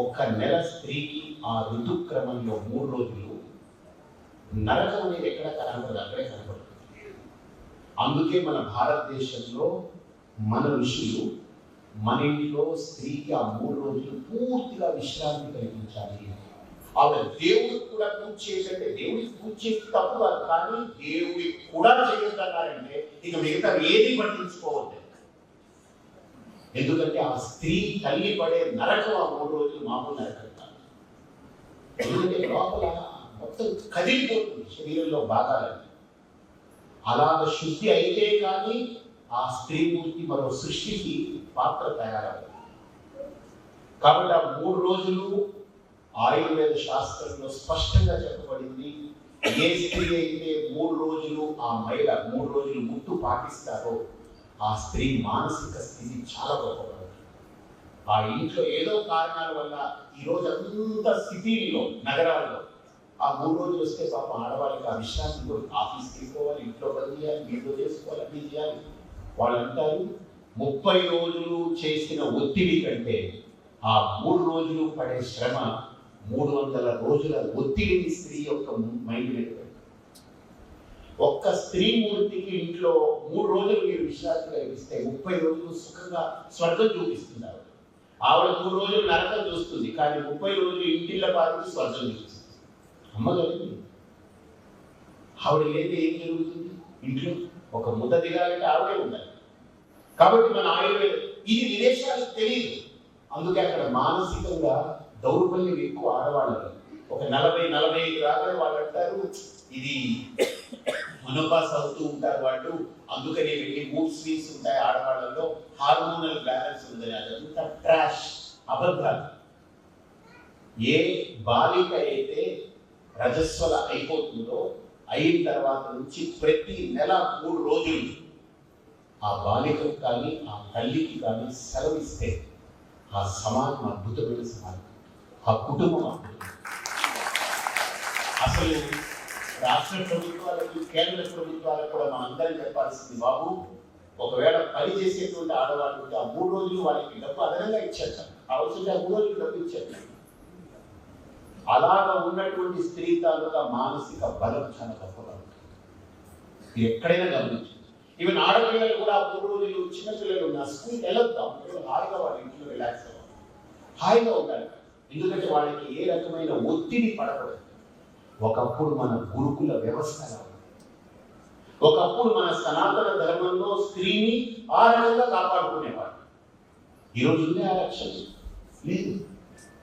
ఒక్క నెల స్త్రీకి ఆ ఋతుక్రమంలో 3 రోజులు నరకం అనేది ఎక్కడ కనపడదు, అక్కడే కనపడుతుంది. అందుకే మన భారతదేశంలో మన ఋషులు మన ఇంట్లో స్త్రీకి ఆ 3 రోజులు పూర్తిగా విశ్రాంతి కలిగించాలి. ఆవిడ దేవుడికి కూడా పూజ చేయాలంటే దేవుడికి పూజ చేసి తప్పు కాదు, కానీ దేవుడికి కూడా చేయొద్దన్నారంటే ఇక మిగతా ఏది పట్టించుకోవద్దు. ఎందుకంటే ఆ స్త్రీ తల్లి పడే నరకం ఆ 3 రోజులు మామూలు నరకం కాదు. ఎందుకంటే లోపల మొత్తం కదిలిపోతుంది శరీరంలో భాగాలని. అలాగ శుద్ధి అయితే కానీ ఆ స్త్రీ మూర్తి మరో సృష్టికి పాత్ర తయారవుతుంది. కాబట్టి ఆ 3 రోజులు ఆయుర్వేద శాస్త్రంలో స్పష్టంగా చెప్పబడింది. ఏ స్త్రీ అయితే 3 రోజులు ఆ మహిళ 3 రోజులు ముట్టు పాటిస్తారో ఆ స్త్రీ మానసిక స్థితి చాలా గొప్పపడుతుంది. ఆ ఇంట్లో ఏదో కారణాల వల్ల ఈరోజు అంత సిటీల్లో నగరాల్లో ఆ 3 రోజులు వస్తే పాపం ఆడవాళ్ళకి ఆ విశ్రాంతి కూడా, ఆఫీస్కి వెళ్ళిపోవాలి, ఇంట్లో పని చేయాలి, వీడియో చేసుకోవాలి, అన్నీ చేయాలి. వాళ్ళు అంటారు 30 రోజులు చేసిన ఒత్తిడి కంటే ఆ 3 రోజులు పడే శ్రమ 300 రోజుల ఒత్తిడిని స్త్రీ యొక్క మైండ్ మీద పెడతారు. ఒక్క స్త్రీ మూర్తికి ఇంట్లో 3 రోజులు మీరు విశ్రాంతి కలిగిస్తే 30 రోజులు సుఖంగా స్వర్గం చూపిస్తున్నారు. ఆవిడ 3 రోజులు నరకం చూస్తుంది, కానీ 30 రోజులు ఇంటిళ్ళ పాటు స్వర్గం చూపిస్తుంది. అమ్మగలిగింది. ఆవిడ లేదా ఏం జరుగుతుంది? ఇంట్లో ఒక ముద్ద దిగాలంటే ఆవిడే ఉండాలి. కాబట్టి మన ఆయుర్వేదం ఇది విదేశాలకు తెలియదు. అందుకే అక్కడ మానసికంగా దౌర్బల్యం ఎక్కువ ఆడవాళ్ళని. ఒక 40-45 రాగానే వాళ్ళు అంటారు ఇది మనోపాస్ అవుతూ ఉంటారు వాళ్ళు, అందుకనే వెళ్ళి మూడ్ స్వింగ్స్ ఉంటాయి ఆడవాళ్ళలో, హార్మోనల్ బ్యాలెన్స్ ఉందని. అదంతా ట్రాష్, అబద్ధాలు. ఏ బాలిక అయితే రజస్వల అయిపోతుందో అయిన తర్వాత నుంచి ప్రతి నెల 3 రోజులు ఆ బాలికకు కానీ ఆ తల్లికి కానీ సెలవిస్తే ఆ సమాజం అద్భుతమైన సమాజం, ఆ కుటుంబం అద్భుతం. అసలు రాష్ట్ర ప్రభుత్వాలకు కేంద్ర ప్రభుత్వాలకు కూడా మనం అందరం చెప్పాల్సింది, బాబు ఒకవేళ పని చేసేటువంటి ఆడవాళ్ళు ఉంటే ఆ 3 రోజులు వాళ్ళకి డబ్బు అదనంగా ఇచ్చేట, అవసరంగా 3 రోజులు డబ్బు ఇచ్చేట. అలాగా ఉన్నటువంటి స్త్రీ తాలూకా మానసిక బలం చాలా గొప్పగా ఉంటుంది. ఎక్కడైనా గమనించు. ఈవెన్ ఆడపిల్లలు కూడా 3 రోజులు, చిన్నపిల్లలు ఉన్న స్కూల్కి వెళ్ళొద్దాం, హాయిగా వాళ్ళ ఇంట్లో రిలాక్స్ అవ్వాలి, హాయిగా ఉండాలి. ఎందుకంటే వాళ్ళకి ఏ రకమైన ఒత్తిడి పడకూడదు. ఒకప్పుడు మన గురుకుల వ్యవస్థ, ఒకప్పుడు మన సనాతన ధర్మంలో స్త్రీని ఆ రకంగా కాపాడుకునేవాడు. ఈరోజు ఉండే ఆ రక్షణ లేదు.